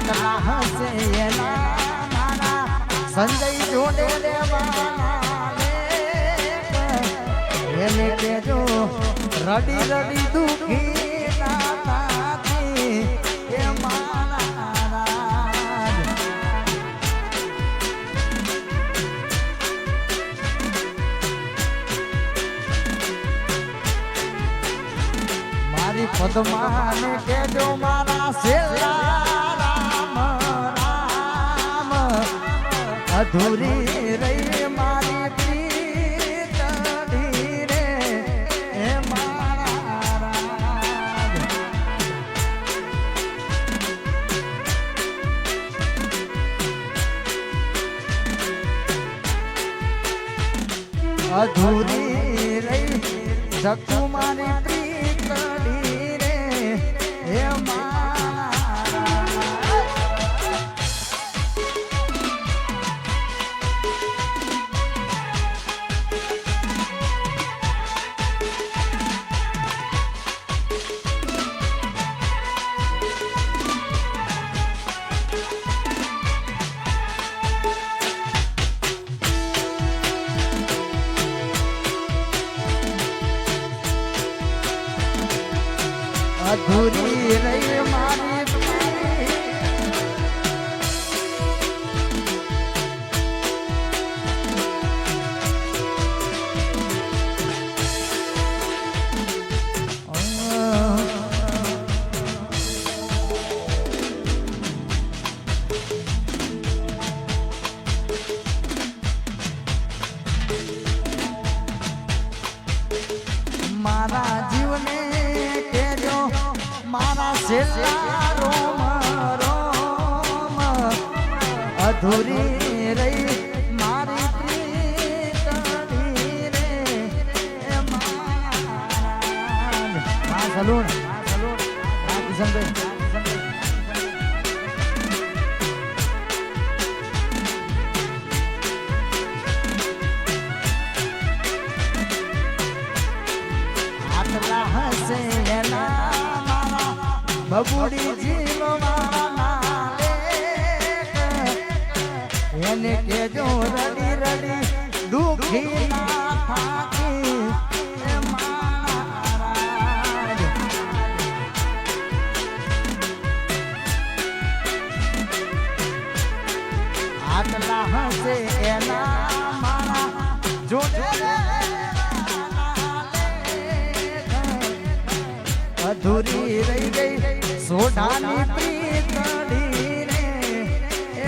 આટલા હસે એના મારા સંજય જોડે દેવાના એને કેજો રડી રડી દુખી નાથી એ મારા મારી પદ્માને કેજો મારા સેલા રામ રામ અધૂરી રહી મારી પ્રીતડી રે હે મારા રાજ અધૂરી રહી સકુ મારી પ્રીતડી રે હે અધૂરી રહી મારી મારા જીવને મારા છેલ્લા રોમ રોમ અધૂરી રહી મારી પ્રીતડી રે મારા સલૂન આટલા હસે એના બબુડી જીવવાના એને કેજો રડી રડી દુખી ના થાકી એ મારા આટલા હસે એના મારા જોડે અધૂરી રહી ગઈ સોઢાની પ્રીતડી રે એ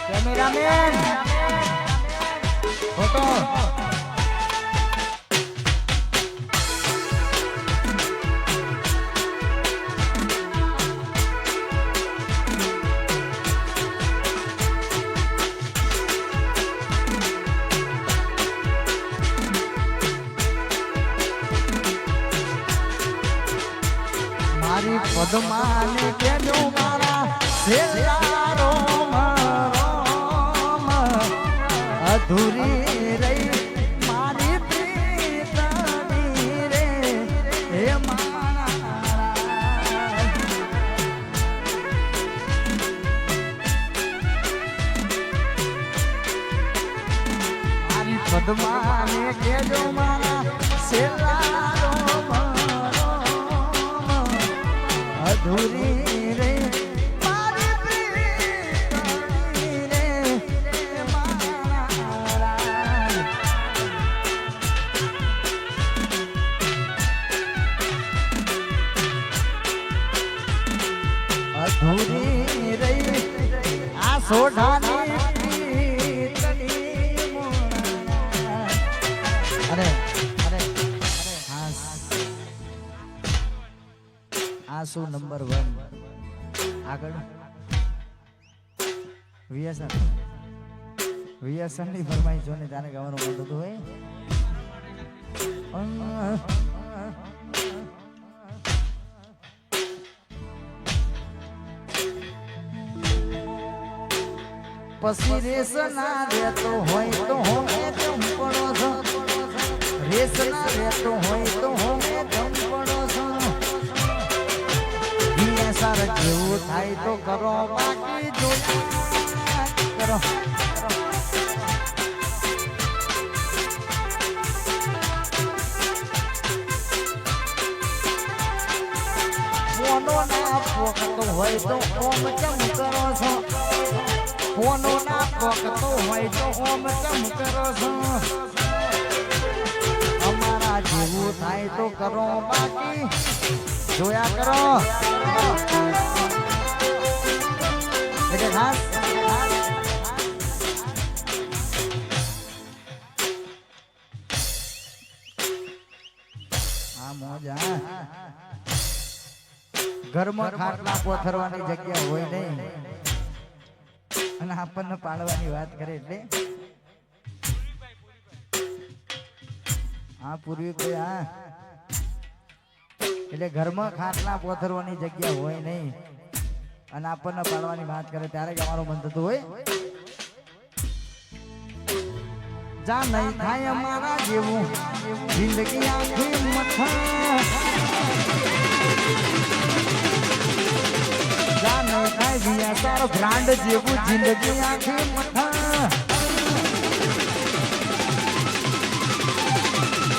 કેમેરામેન ફોટો મારી પદ્માને કેજો મારા છેલ્લા રોમ રોમ અધૂરી રહી મારી પ્રીતડી રે હે મારા મારી પદ્માને કેજો મારા છેલ્લા રોમ અધૂરી રે મારી પ્રીતડી રે મારા અધૂરી રહી આ સોઢાની પ્રીતડી અરે અરે આ શું નંબર 1 આગળ વીએસએન ની ફરમાઈ જોને તારે ગાવાનું મન થતું હોય પછી રેસ ના રહેતો હોય તો હોમે ચંપડો છો રેસ ના રહેતો હોય તો હોમે ચંપડો છો સાર જેવું થાય તો કરો બાકી જોયા કરો ફોનો ના પોકતો હોય તો ઓમ ચમ કરો છો ફોનો ના પોકતો હોય તો ઓમ ચમ કરો છો અમારા જેવું થાય તો કરો બાકી જોયા કરો એટલે ખાસ આ મોજા ઘરમાં ખાટલા પોથરવાની જગ્યા હોય નહીં અને આપણને પાડવાની વાત કરે એટલે હા પૂર્વી કોઈ હા એટલે ઘરમાં ખાટલા પોથરવાની જગ્યા હોય નહીં અને આપણને પાડવાની વાત કરે ત્યારે અમારું મન થતું હોય જા નહીં થાય અમારા જેવું જિંદગી આખી મથા જા નહીં થાય વિયા તારો બ્રાન્ડ જેવું જિંદગી આખી મથા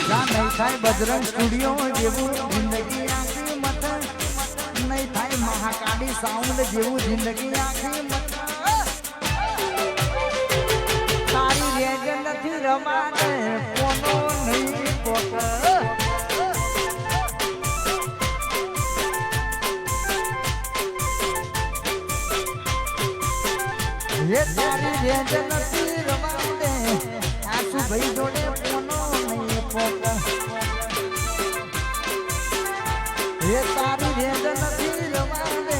જા નહીં થાય બજરંગ સ્ટુડિયો જેવું જિંદગી આખી મથા નહીં થાય મહાકાળી સાઉન્ડ જેવું જિંદગી આખી મથા તારી રેજ નથી રમાને કોનો નહીં પોક એ તારી રેજ નથી રમાને આસુ ભાઈ જોડે કોનો નહીં પોક એ તારી રેજ નથી રમાને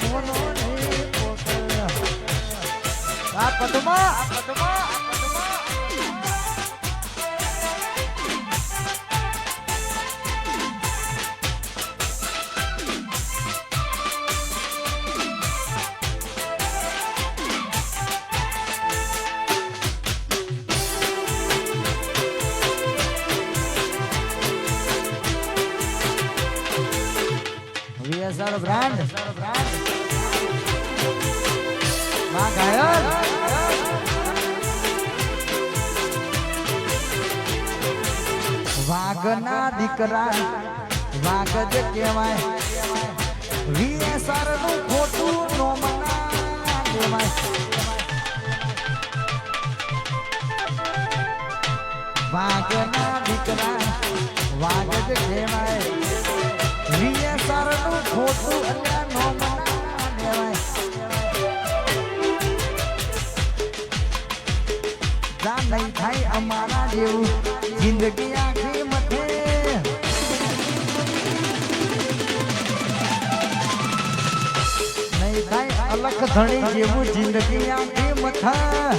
કોનો નહીં પોક આ પદમાં VSR brand માં ગાયર વાઘના દીકરા વાઘ જ કહેવાય VSR નું ખોટું નો મના દેવાય વાઘના દીકરા વાઘ જ કહેવાય VSR નું ખોટું અલ્યા નો મના દેવાય જા નહીં થાય અમારા જેવું જિંદગી આખી મથે નહીં થાય અલગ ધણી જેવું જિંદગી આખી મથા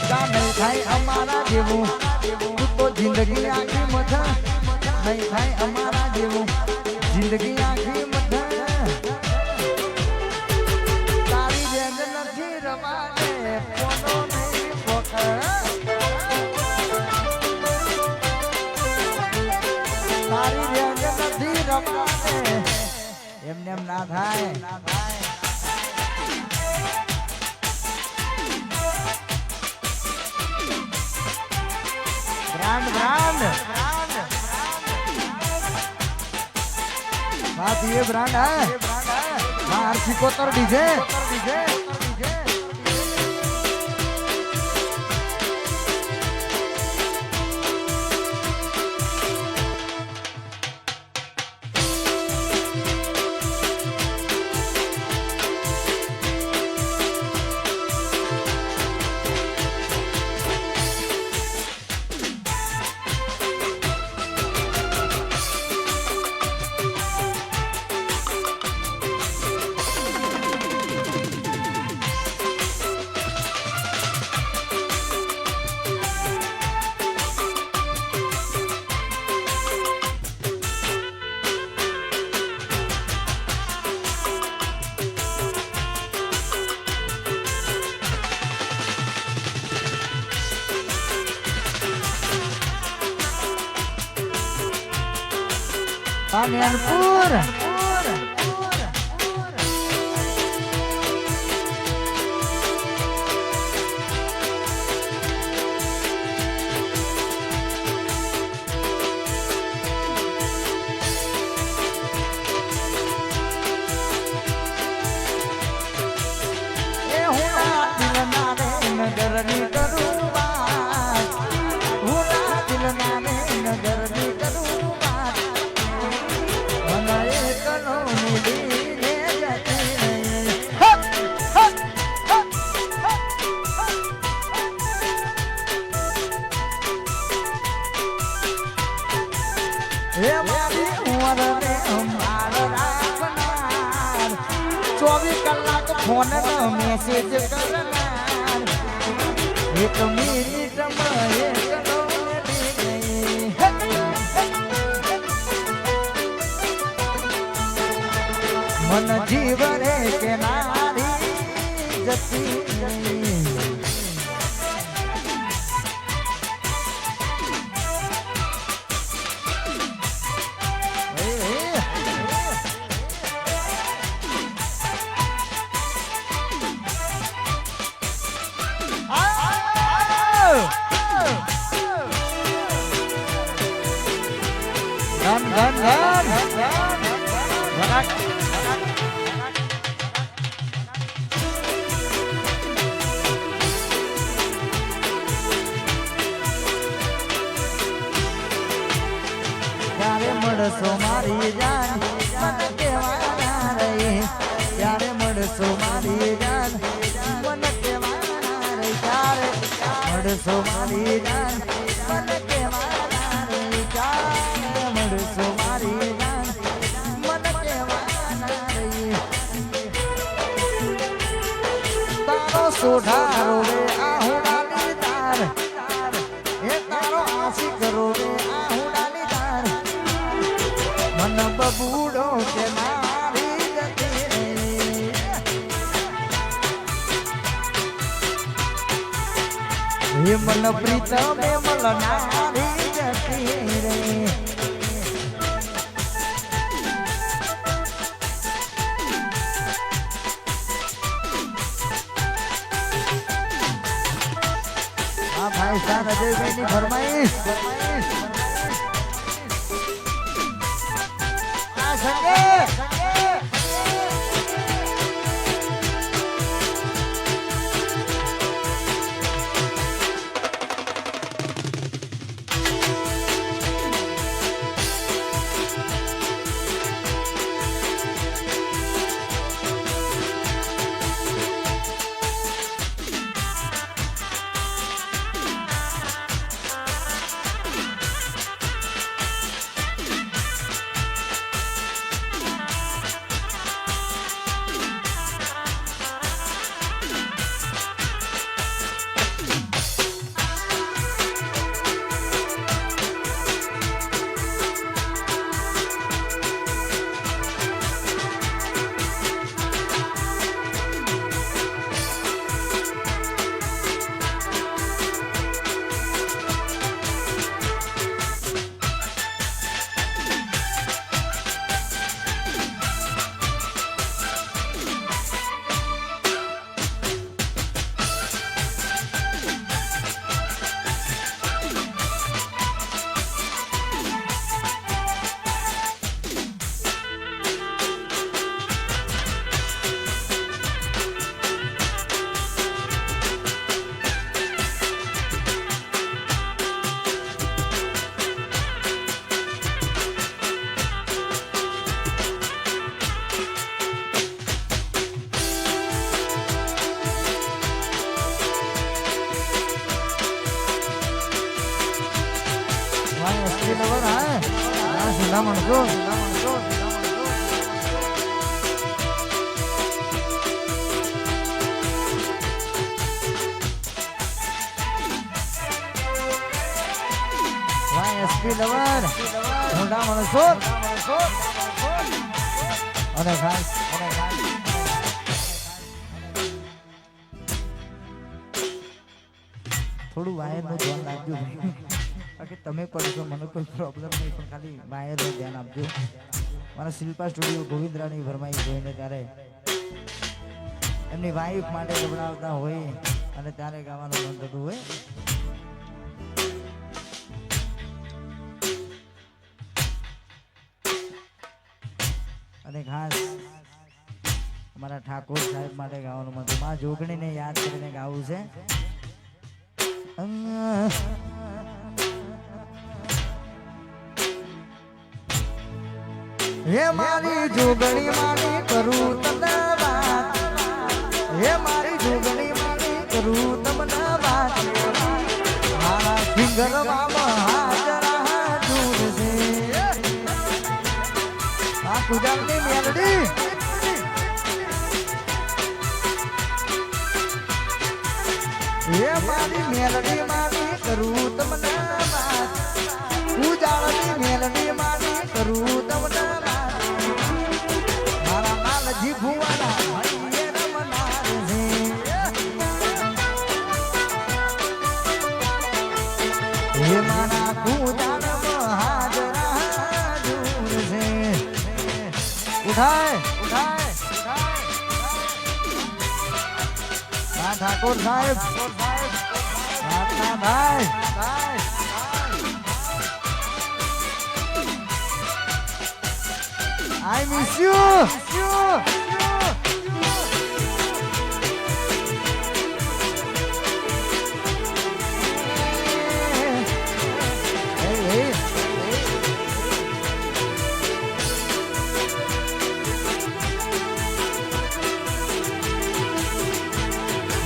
જા નહીં થાય અમારા જેવું તો જિંદગી આખી મથા નહીં થાય અમારા જેવું જિંદગી આખી મથા તારી રેજ નથી રમાને કોનો નહીં પોક તારી રેજ નથી રમાને એમને એમ ના થાય ब्रांड बात ये ब्रांड है हाँ सिकोतर डीजे કાલિયાનપુર હે મારી ઉંમરને અંબાર રાખનાર 24 કલાક ફોન મેસેજ કરનાર એક મિનિટમાં એક મન જીવ રે કે નારી જતી ત્યારે મળશો મારી જાન મને કહેવાના રે ત્યારે મળશો મારી જાન મને કહેવાના રે ત્યારે મળશો મારી જાન મને કહેવાના રે ત્યારે મળશો મારી જાન મને કહેવાના રે તારો સોઢારો રે આહુડાની તાર એ તારો આશિક રો રે મન બબૂડો કે મારી જતી રે હે મન પ્રીતમે મલનારી જતી રે આ ભાઈ શાહ અજયભાઈની ફરમાઈશ એસપી લવર મોટા માણસો અને ખાસ થોડું વાયર નું ધ્યાન રાખજો. બાકી તમે કરો છો મને કોઈ પ્રોબ્લેમ નહીં પણ ખાલી વાયરનું ધ્યાન આપજો મારા શિલ્પા સ્ટુડિયો ગોવિંદરાની ફરમાઈ જોઈને ત્યારે એમની વાઈફ માટે ગભરાવતા હોય અને ત્યારે ગાવાનું મન થતું હોય અને ખાસ અમારા ઠાકોર સાહેબ માટે ગાવાનું મન થતું માં જોગણીને યાદ કરીને ગાવું છે હે મારી જોગણી માની કરું તને વાત હે મારી જોગણી માની કરું તમને વાત મારા સિંગર બાબા હાજરા હાજુર છે આ કુદરતની મેલડી હે મારી મેલડી માની કરું તમને વાત ઉજાળની મેલડી માની કરું તમને જી ભુવાના હૈયે રમનાર છે હે મારા કુદાનમાં હાજરા હાજુર છે ઉઠાય ઉઠાય આ ઠાકોર સાહેબ પ્રાર્થના ભાઈ I miss you.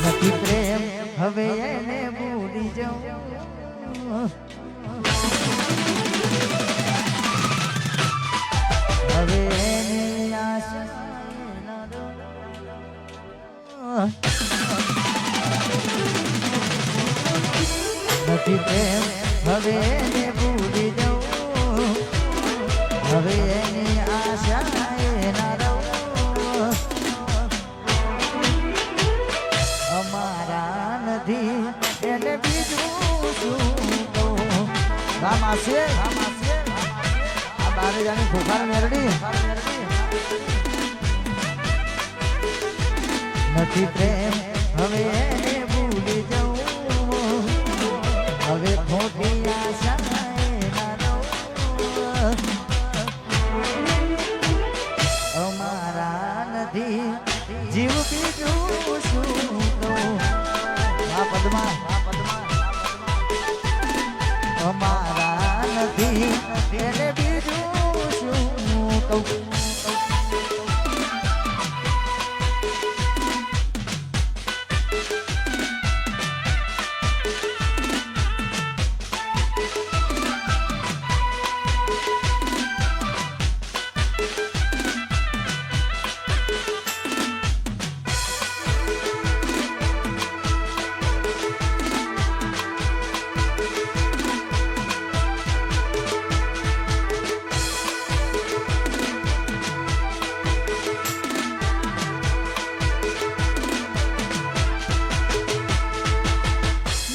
નથી પ્રેમ હવે એને ભૂલી જાઉં હવે એની આશા નથી પ્રેમ હવે એને ભૂલી જાઉં હવે એની આશા ના રહું અમારા નથી એને બીજું શું કહું રામાશે આ બારે જાણી ખોખાર મેરડી નથી પ્રેમ હવે એને ભૂલી જાઉં હવે ખોટી આશા ના રહું અમારા નથી જીવ બીજું શું કહું આ પદમાં અમારા નથી એને બીજું શું કહું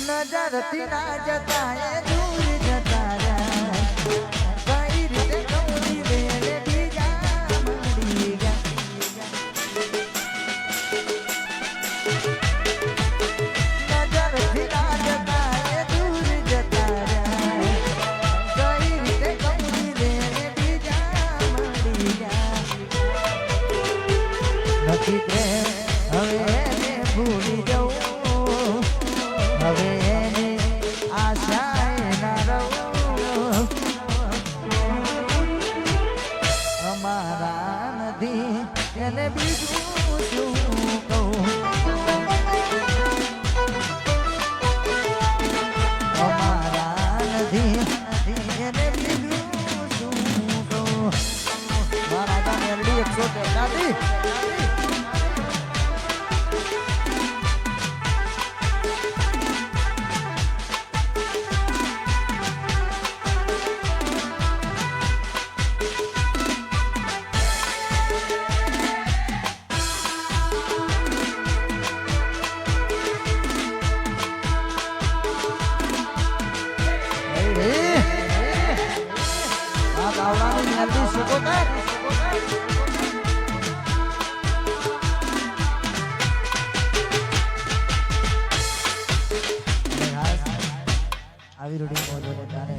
નજરથી ના જતા એ દૂર જતા રહ્યા કઈ રીતે કૌરી વેલે બીજા મળી ગયા નજરથી ના જતા એ દૂર જતા રહ્યા કઈ રીતે કૌરી વેલે બીજા મળી ગયા નથી પ્રેમ હવે એને ભૂલી જવું હવે એની આશા ના રહું અમારા નથી એને બીજું શું કહું અમારા નથી એને બીજું શું કહું મારા ગામ એરડી 113 હે આ ગાવડાની નદી સુકોતર આવી રૂડી મોજો ને તારે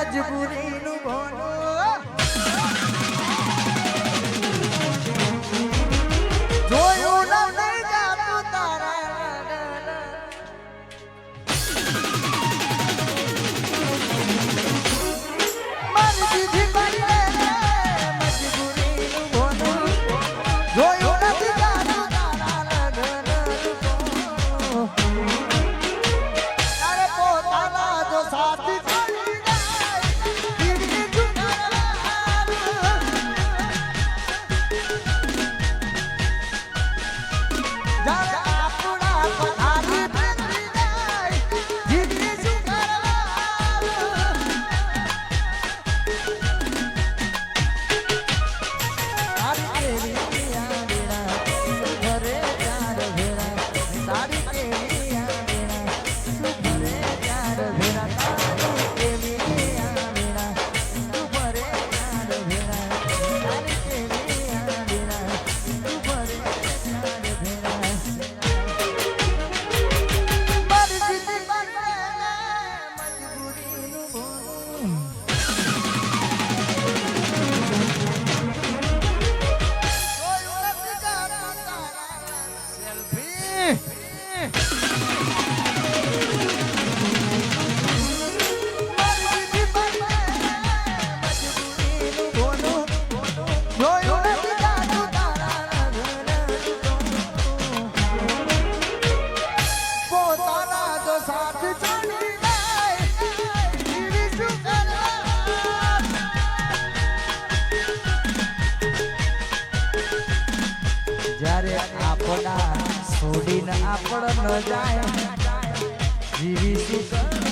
મજબૂરીનું ભોળું જોયું નથી જાતું તારા મારી દીધી મજબૂરીનું ભોળું જોયું નથી જાતું તારા તારે પોતાના જો સાથી જ્યારે આપણા છોડીને આપણ ન જાય જીવીશું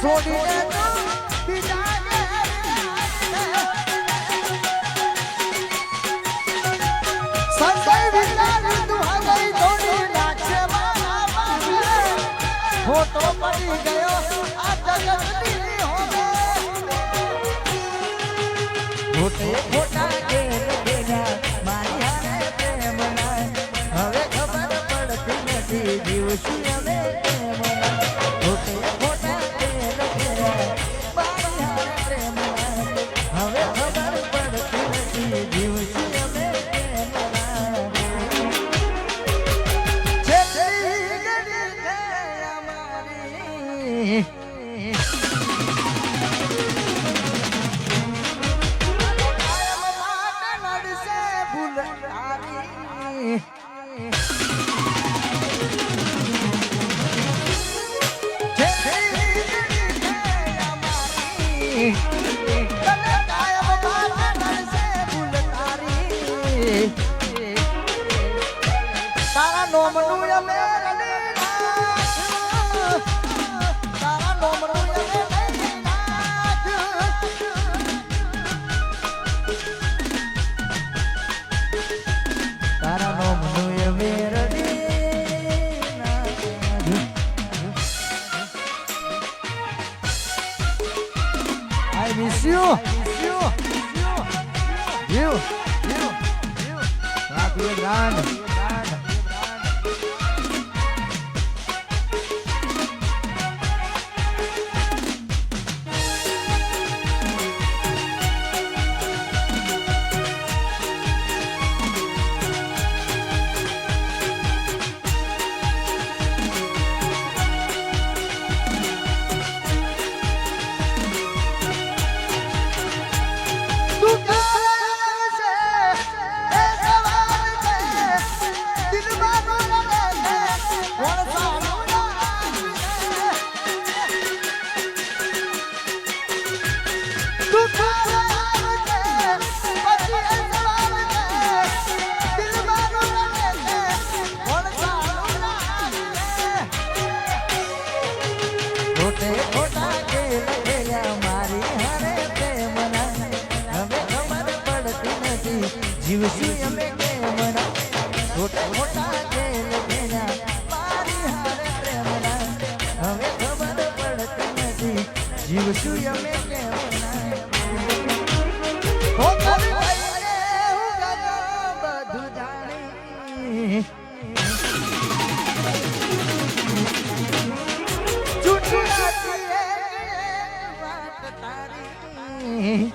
છોડીને સંજય વિચારી તું હગઈ થોડી નાખશે ફોટો પડી ગયો આ જગતની હોમે ખોટે ખોટા ઘેર બેના મારી હારે પ્રેમ ના હવે ખબર પડતી નથી જીવશું અમે ખોટે ખોટા તારા નોમનું અમે તારા નોમનું I miss you. You. Happy grand. જીવશું અમે કેમના મોટા મોટા જેલ ભેના મારી હારે પ્રેમના હવે ખબર પડતી નથી જીવશું અમે કેમના હો કરી ભાઈને હું ગયો બધું જાણી છૂટું નથી વાત તારી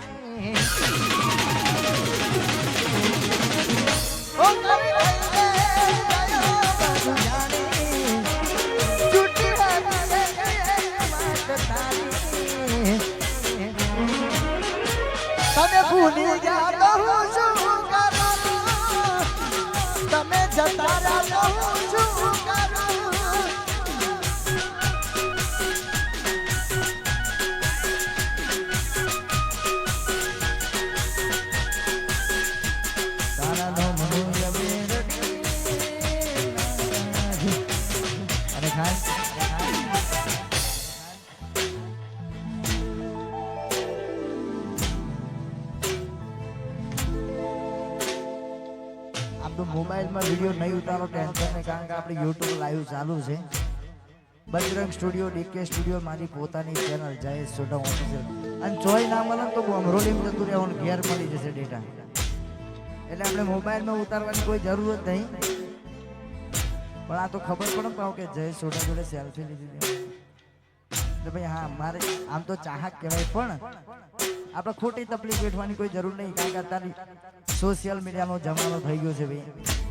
તમે ભૂલી ગયા તો હું શું કરું તમે જતા રહ્યા તો હું શું કરું તારા નો મને અને ખાસ મોબાઈલમાં વિડીયો નહીં ઉતારો ટેન્શન નહીં કારણ કે આપણે યુટ્યુબ લાઈવ ચાલુ છે બજરંગ સ્ટુડિયો ડીકે સ્ટુડિયો મારી પોતાની ચેનલ જયેશ સોઢા ઓફિશિયલ અને જોઈ ના મળે તો અમરોલીમ જતું રહેવાનું ઘેર મળી જશે ડેટા એટલે આપણે મોબાઈલમાં ઉતારવાની કોઈ જરૂર જ નહીં પણ આ તો ખબર પડે પાવ કે જયેશ સોઢા જોડે સેલ્ફી લીધી એટલે ભાઈ હા મારે આમ તો ચાહક કહેવાય પણ આપણે ખોટી તકલીફ વેઠવાની કોઈ જરૂર નહીં કારણ કે અત્યારે સોશિયલ મીડિયાનો જમાનો થઈ ગયો છે ભાઈ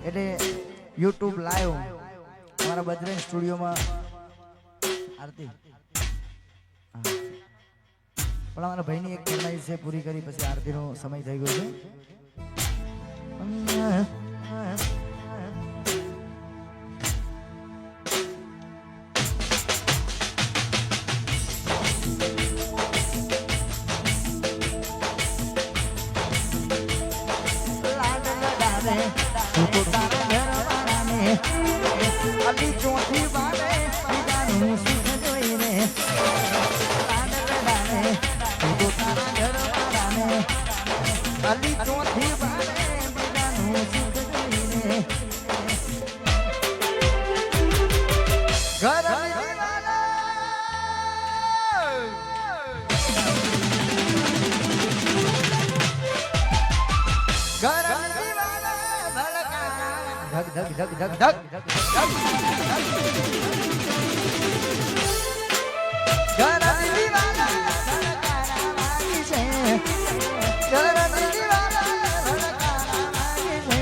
એટલે યુટ્યુબ લાઈવ અમારા બજરંગ સ્ટુડિયોમાં આરતી પણ અમારા ભાઈની એક ફરમાઈશ છે પૂરી કરી પછી આરતીનો સમય થઈ ગયો છે અલી ચોથી વારે બીજાનું સુખ જોઈને તો તારા ઘર વાળાને અલી ચોથી વારે બીજાનું સુખ જોઈને ઘર ધક ધક ધક ધક ધક ઘરની દીવાના ધડકારા વાગી છે ઘરની દીવાના ધડકારા વાગી છે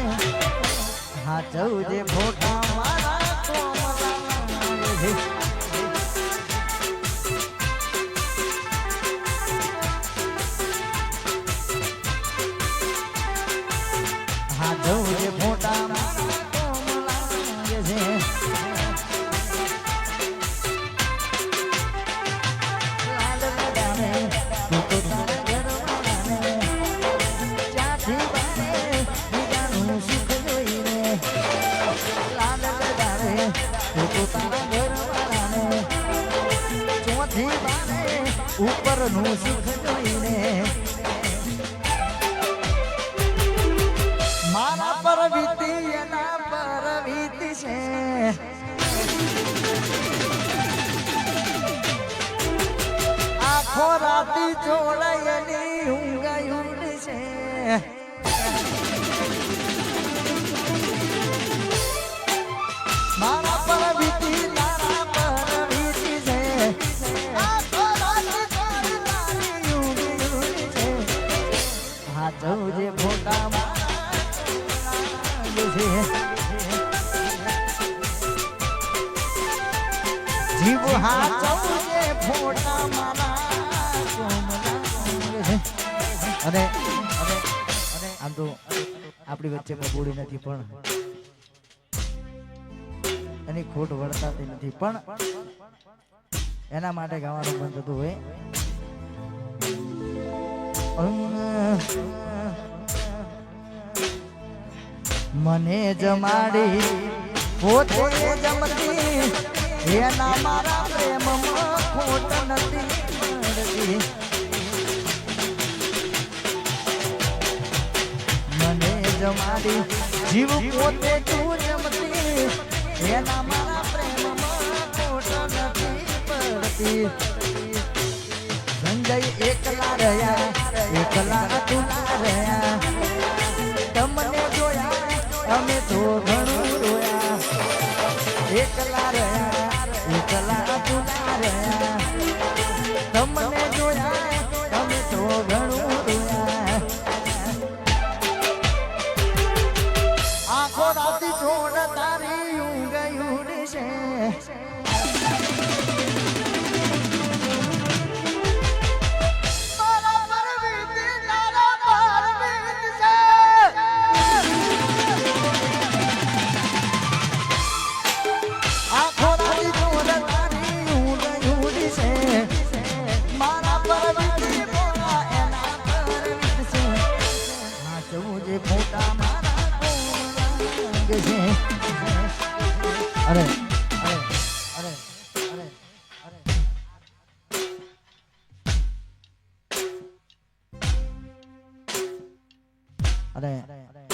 હા ચૌદે ફોટા મારા કોમલા છે હા ચૌદે ફોટા ઉપરનું સુખ જોઈને મારા પર વીતી એના પર વીતી છે આખો રાતી જોડાયની ઊંઘ છે મારા પર વીતી તારા પર વીતી છે આખો રાતી તારી ઊંઘ છે હા જવું જે ફોટા મારા છે જીવ હાચવજે ફોટા મારા અને આમ તો આપણી વચ્ચે કબૂડી નથી પણ એની ખોટ વળતાતી નથી પણ એના માટે ગાવાનું મન થતું હોય મને જમાડી પોતે જમતી એના મારા પ્રેમમાં ખોટ નથી મળતી મને જમાડી જીવ પોતે તું જમતી એના મારા પ્રેમમાં ખોટ નથી પડતી સંજય એકલા રહ્યા એકલા અતુલા રહ્યા તમને જોયા અમે તો ઘણું રોયા એકલા રહ્યા એકલા અતુલા રહ્યા તમને જોયા અમે તો ઘણું રોયા આખો રાતી છોડ તારી ઊંઘ ઉડશે અરે અરે અરે અરે અરે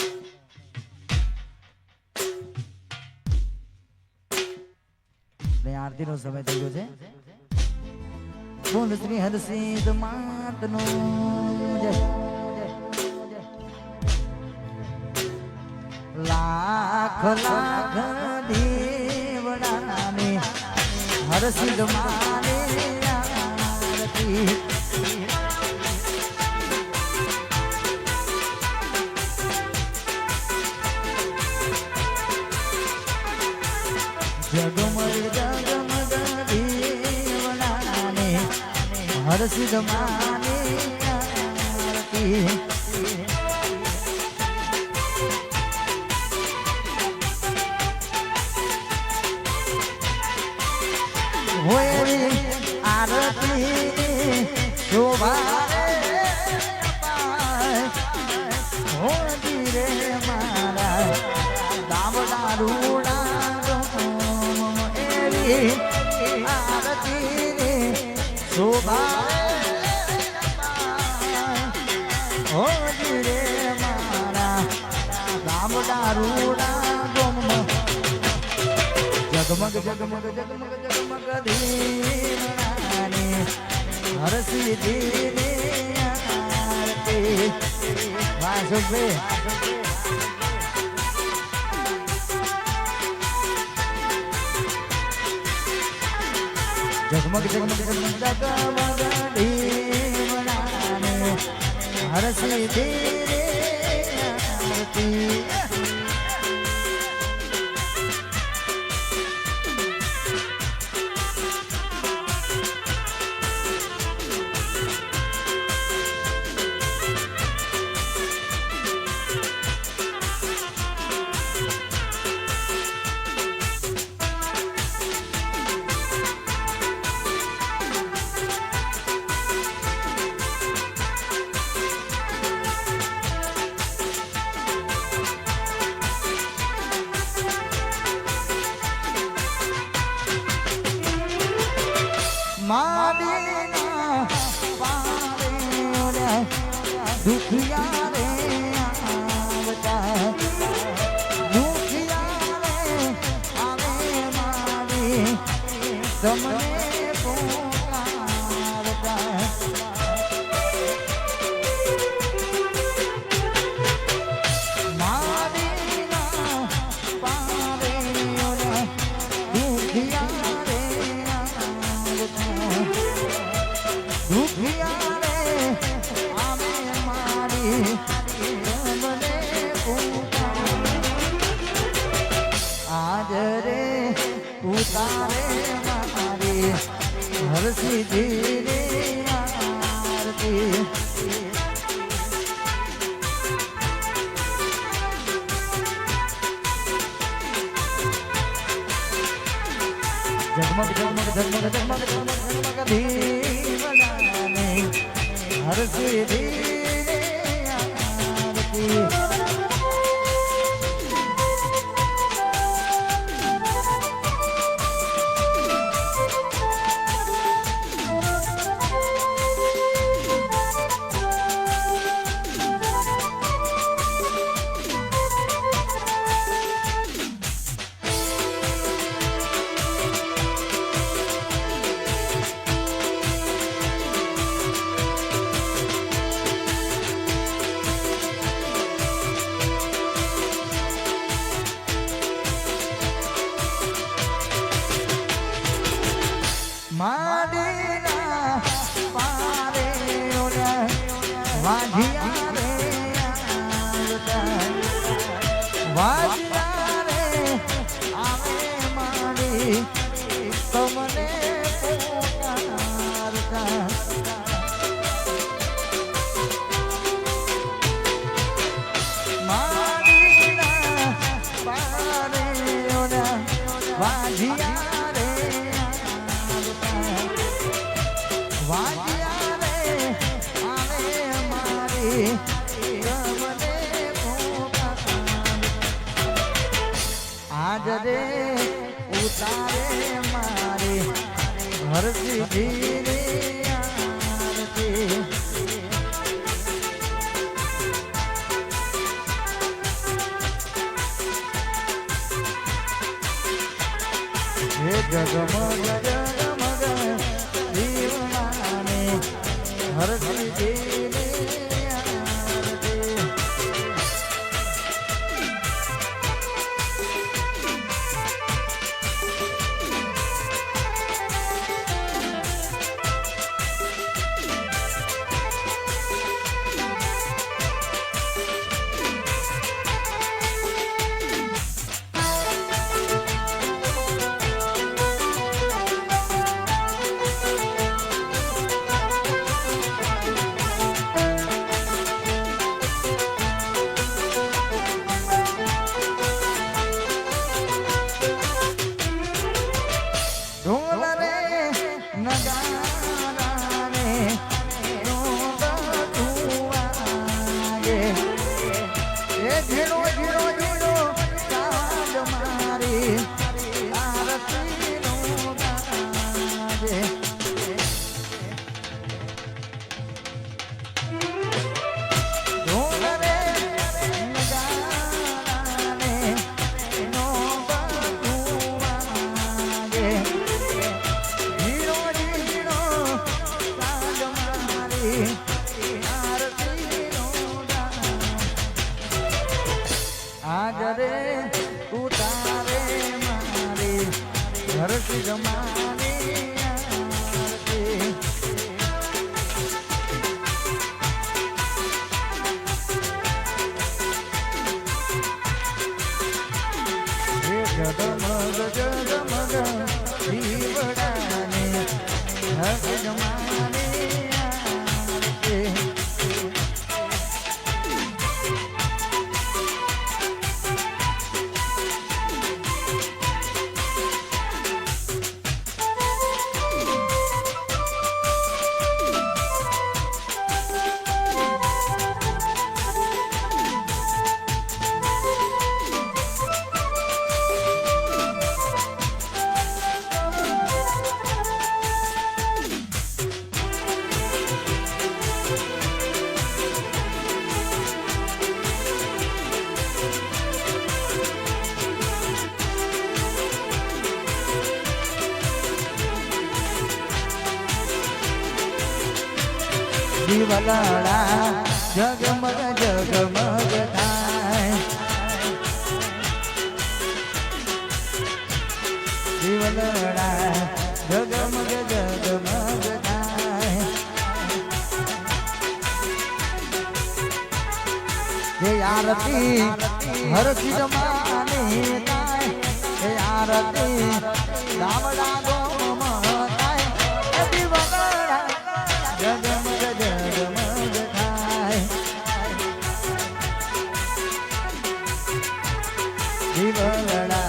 આરતી નો સમય થઈ ગયો છે બોલ શ્રી હરસિદ્ધ માતનો જય લાખ લાખ દેવડાને હરસિદ્ધ માને આરતી જગમગ જગમગ દેવડાને હરસિદ્ધ માને આરતી હોય આરતી શોભા હોતી રે મારા દામડા રૂડા એવી આરતી શોભા હોતી રે મારા દામડા રૂડા જગમગ જગમગ જગમગ જગમગ દીવડાને હરસિદ્ધિને આરતી વાસુભે જગમગ જગમગ જગમગ જગમગ દીવડાને હરસિદ્ધિને આરતી માડીના પારે ઓલા દુખિયા રે આવતા દુખિયા રે આવે માડી તમને પોકારતા દુખિયા રે આમે મારી મને આજ રે ઉતારે મારી હરસિદ્ધિ રે આરતી जगमग जगमग जगमग जगमग जगमग जगमग दीवनाने हर सिद्धि आरती માડીના પારે ઓલા વાઢિયા રે વાઢિયા રે આવે માડી તમને પોકારતા માડીના પારે ઓલા વાઢિયા વાજિયા રે આવે મારી તમને આજ રે ઉતારે મારી હરસિદ્ધિ રે આરતી હે જગમગ જગમગ દીવનાને હરસિદ્ધિ રે આરતી झीणो झीणो झीणो काज मारी आरती नो गाजे ढोल रे नगाराने नो बतुवागे झीणो झीणो काज मारी आज रे उतारे मारे घर की जमाने जगमग जगमग दीवड़ाने घर की जमाने દીવલડા જગમગ જગમગ થાય દીવલડા જગમગ જગમગ આરતી હરસિદ માની થાય એ આરતી ગામડા ગોમાં થાય એ દીવગડા જગમગ જગમગ થાય દીવગડા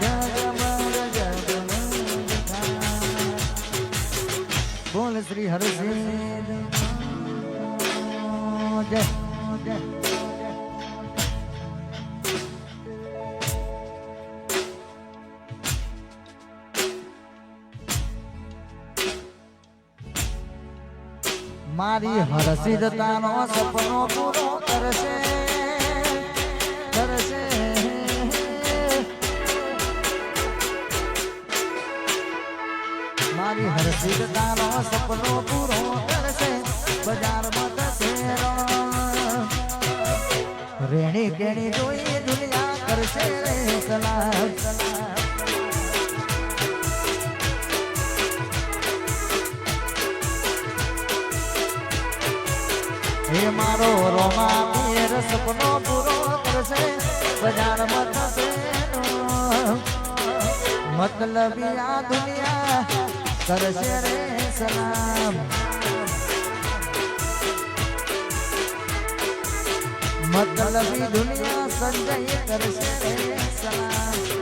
જગમગ જગમગ થાય બોલ શ્રી હરસિદ જય જય મારી હરસિદતાનો સપનો પૂરો કરશે કરશે મારી હરસિદતાનો સપનો પૂરો કરશે બજારમાં થશે રેણી કેણી જોઈ દુનિયા કરશે રે સલામ હે મારો રોમા પીર સપનો પૂરો કરશે બજારમાં થશે મતલબી આ દુનિયા કરશે રે સલામ મતલબી દુનિયા સંજય કરશે રે સલામ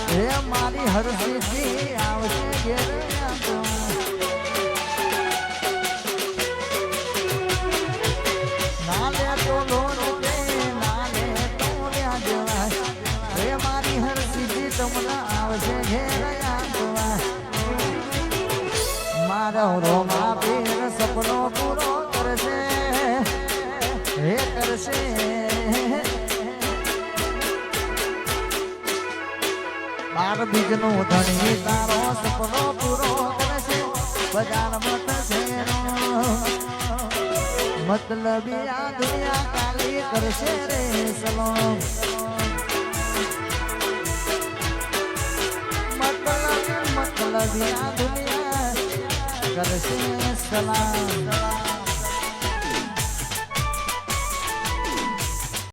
હે મારી હરસિદ્ધિ આવશે ઘેર નાલે તો લોન કે નાલે તો જવાય હે મારી હરસિદ્ધિ તમને આવશે ઘેર મારો રોમા પીર સપનો પૂરો કરશે હે કરશે બાર બીજનો ધણી તારો સપનો પૂરો કરશે બજારમાં થશે મતલબી આ દુનિયા કાલી કરશે રે સલામ મતલબી આ દુનિયા કરશે સલામ